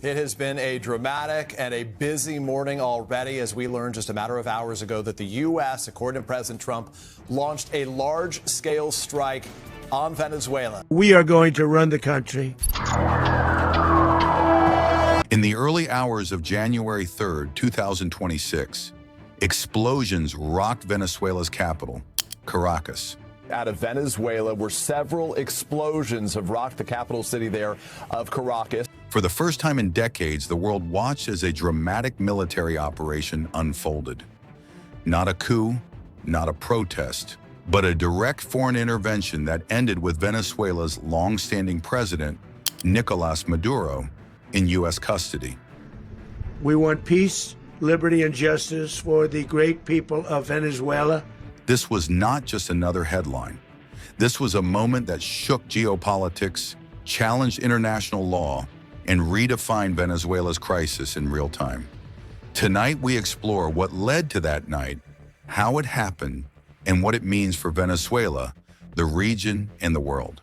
It has been a dramatic and a busy morning already as we learned just a matter of hours ago that the U.S., according to President Trump, launched a large-scale strike on Venezuela. We are going to run the country. In the early hours of January 3rd, 2026, explosions rocked Venezuela's capital, Caracas. Out of Venezuela, where several explosions have rocked the capital city there of Caracas. For the first time in decades, the world watched as a dramatic military operation unfolded. Not a coup, not a protest, but a direct foreign intervention that ended with Venezuela's long-standing president, Nicolás Maduro, in U.S. custody. We want peace, liberty, and justice for the great people of Venezuela. This was not just another headline. This was a moment that shook geopolitics, challenged international law, and redefined Venezuela's crisis in real time. Tonight, we explore what led to that night, how it happened, and what it means for Venezuela, the region, and the world.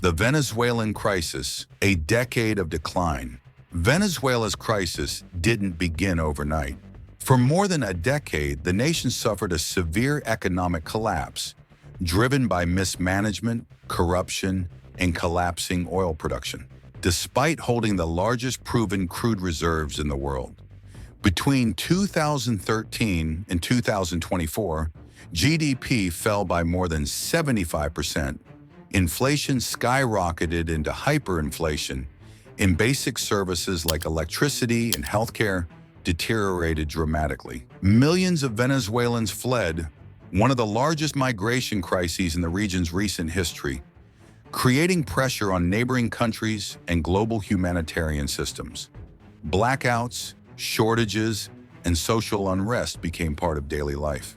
The Venezuelan crisis, a decade of decline. Venezuela's crisis didn't begin overnight. For more than a decade, the nation suffered a severe economic collapse, driven by mismanagement, corruption, and collapsing oil production, despite holding the largest proven crude reserves in the world. Between 2013 and 2024, GDP fell by more than 75%. Inflation skyrocketed into hyperinflation, and basic services like electricity and healthcare deteriorated dramatically. Millions of Venezuelans fled, one of the largest migration crises in the region's recent history, creating pressure on neighboring countries and global humanitarian systems. Blackouts, shortages, and social unrest became part of daily life.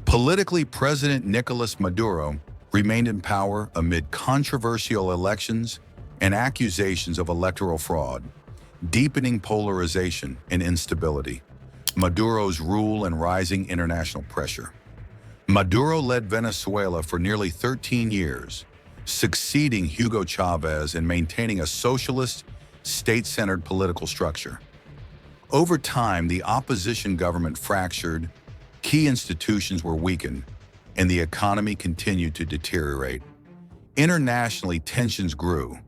Politically, President Nicolás Maduro remained in power amid controversial elections and accusations of electoral fraud, deepening polarization and instability. Maduro's rule and rising international pressure. Maduro led Venezuela for nearly 13 years, succeeding Hugo Chavez in maintaining a socialist, state-centered political structure. Over time, the opposition government fractured, key institutions were weakened, and the economy continued to deteriorate. Internationally, tensions grew.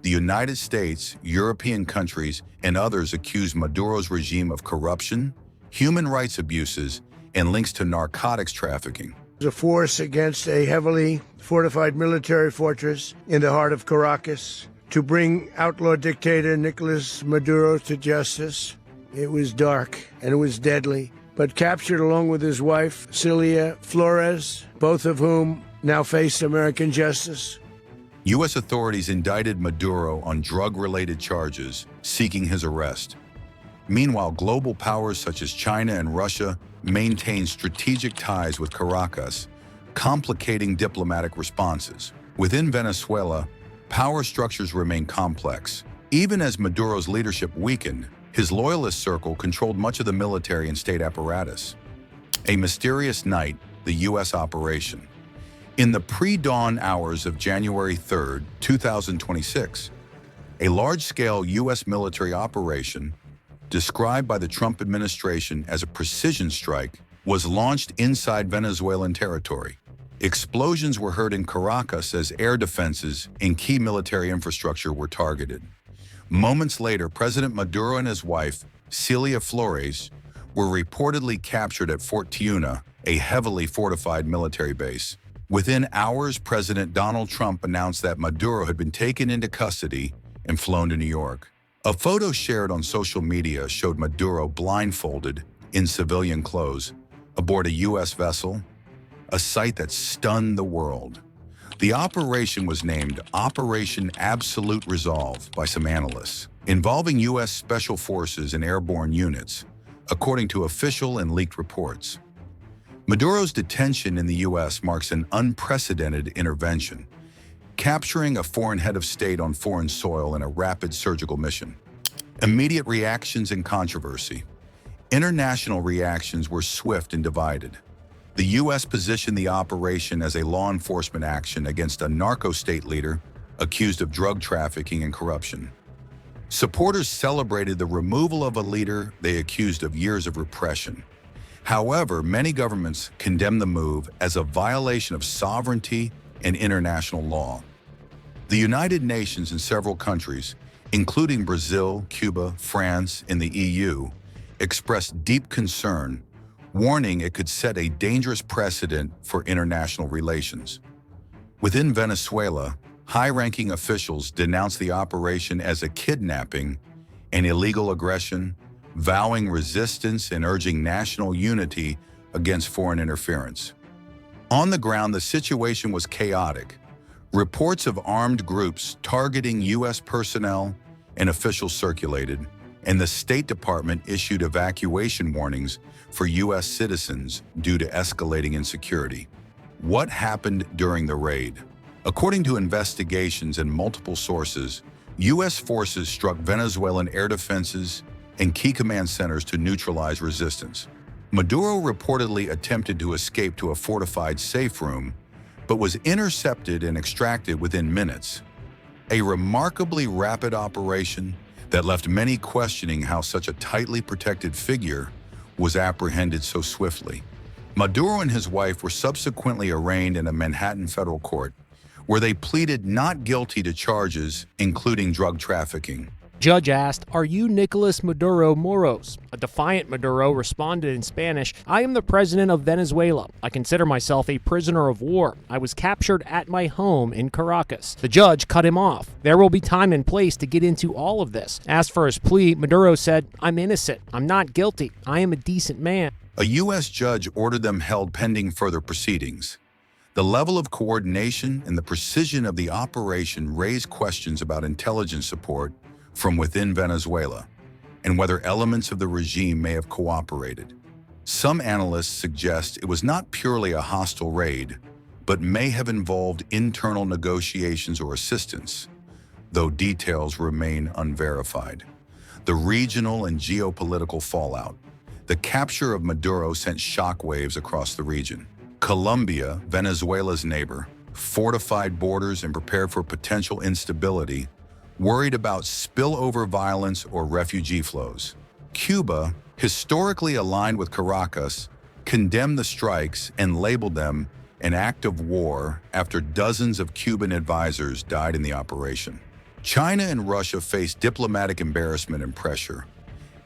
The United States, European countries, and others accused Maduro's regime of corruption, human rights abuses, and links to narcotics trafficking. A force against a heavily fortified military fortress in the heart of Caracas to bring outlaw dictator Nicolás Maduro to justice. It was dark and it was deadly, but captured along with his wife, Celia Flores, both of whom now face American justice. U.S. authorities indicted Maduro on drug-related charges, seeking his arrest. Meanwhile, global powers such as China and Russia maintain strategic ties with Caracas, complicating diplomatic responses. Within Venezuela, power structures remain complex. Even as Maduro's leadership weakened, his loyalist circle controlled much of the military and state apparatus. A mysterious night, the U.S. operation. In the pre-dawn hours of January 3rd, 2026, a large-scale U.S. military operation, described by the Trump administration as a precision strike, was launched inside Venezuelan territory. Explosions were heard in Caracas as air defenses and key military infrastructure were targeted. Moments later, President Maduro and his wife, Celia Flores, were reportedly captured at Fort Tiuna, a heavily fortified military base. Within hours, President Donald Trump announced that Maduro had been taken into custody and flown to New York. A photo shared on social media showed Maduro blindfolded, in civilian clothes, aboard a U.S. vessel, a sight that stunned the world. The operation was named Operation Absolute Resolve by some analysts, involving U.S. Special Forces and airborne units, according to official and leaked reports. Maduro's detention in the U.S. marks an unprecedented intervention, capturing a foreign head of state on foreign soil in a rapid surgical mission. Immediate reactions and controversy. International reactions were swift and divided. The U.S. positioned the operation as a law enforcement action against a narco-state leader accused of drug trafficking and corruption. Supporters celebrated the removal of a leader they accused of years of repression. However, many governments condemn the move as a violation of sovereignty and international law. The United Nations and several countries, including Brazil, Cuba, France, and the EU, expressed deep concern, warning it could set a dangerous precedent for international relations. Within Venezuela, high-ranking officials denounced the operation as a kidnapping and illegal aggression, vowing resistance and urging national unity against foreign interference. On the ground, the situation was chaotic. Reports of armed groups targeting U.S. personnel and officials circulated, and the State Department issued evacuation warnings for U.S. citizens due to escalating insecurity. What happened during the raid? According to investigations and multiple sources, U.S. forces struck Venezuelan air defenses and key command centers to neutralize resistance. Maduro reportedly attempted to escape to a fortified safe room, but was intercepted and extracted within minutes. A remarkably rapid operation that left many questioning how such a tightly protected figure was apprehended so swiftly. Maduro and his wife were subsequently arraigned in a Manhattan federal court, where they pleaded not guilty to charges including drug trafficking. Judge asked, "Are you Nicolás Maduro Moros?" A defiant Maduro responded in Spanish, "I am the president of Venezuela. I consider myself a prisoner of war. I was captured at my home in Caracas." The judge cut him off. "There will be time and place to get into all of this." Asked for his plea, Maduro said, "I'm innocent. I'm not guilty. I am a decent man." A U.S. judge ordered them held pending further proceedings. The level of coordination and the precision of the operation raised questions about intelligence support from within Venezuela, and whether elements of the regime may have cooperated. Some analysts suggest it was not purely a hostile raid, but may have involved internal negotiations or assistance, though details remain unverified. The regional and geopolitical fallout. The capture of Maduro sent shockwaves across the region. Colombia, Venezuela's neighbor, fortified borders and prepared for potential instability, worried about spillover violence or refugee flows. Cuba, historically aligned with Caracas, condemned the strikes and labeled them an act of war after dozens of Cuban advisors died in the operation. China and Russia faced diplomatic embarrassment and pressure,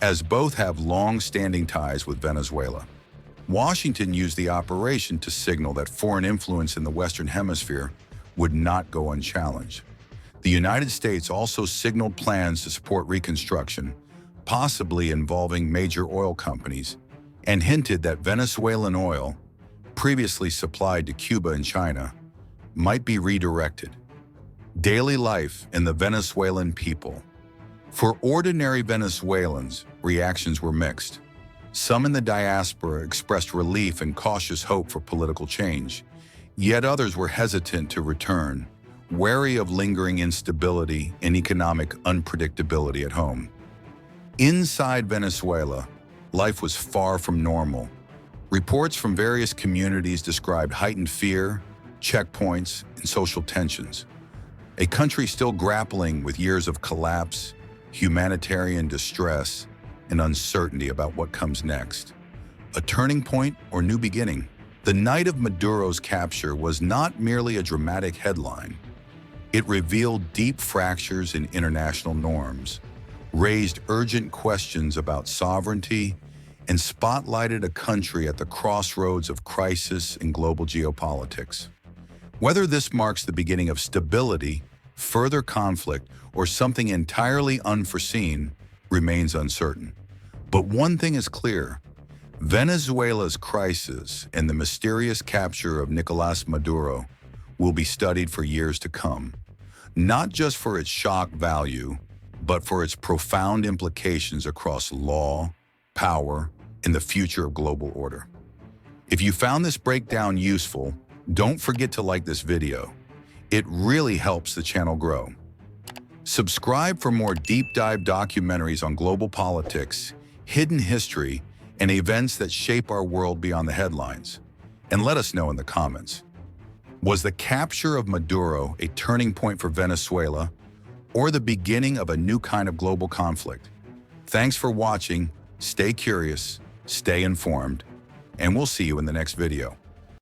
as both have long-standing ties with Venezuela. Washington used the operation to signal that foreign influence in the Western Hemisphere would not go unchallenged. The United States also signaled plans to support reconstruction, possibly involving major oil companies, and hinted that Venezuelan oil, previously supplied to Cuba and China, might be redirected. Daily life in the Venezuelan people. For ordinary Venezuelans, reactions were mixed. Some in the diaspora expressed relief and cautious hope for political change, yet others were hesitant to return, wary of lingering instability and economic unpredictability at home. Inside Venezuela, life was far from normal. Reports from various communities described heightened fear, checkpoints, and social tensions. A country still grappling with years of collapse, humanitarian distress, and uncertainty about what comes next. A turning point or new beginning? The night of Maduro's capture was not merely a dramatic headline. It revealed deep fractures in international norms, raised urgent questions about sovereignty, and spotlighted a country at the crossroads of crisis and global geopolitics. Whether this marks the beginning of stability, further conflict, or something entirely unforeseen remains uncertain. But one thing is clear: Venezuela's crisis and the mysterious capture of Nicolás Maduro will be studied for years to come, not just for its shock value, but for its profound implications across law, power, and the future of global order. If you found this breakdown useful, don't forget to like this video. It really helps the channel grow. Subscribe for more deep dive documentaries on global politics, hidden history, and events that shape our world beyond the headlines. And let us know in the comments. Was the capture of Maduro a turning point for Venezuela, or the beginning of a new kind of global conflict. Thanks for watching. Stay curious, stay informed, and we'll see you in the next video.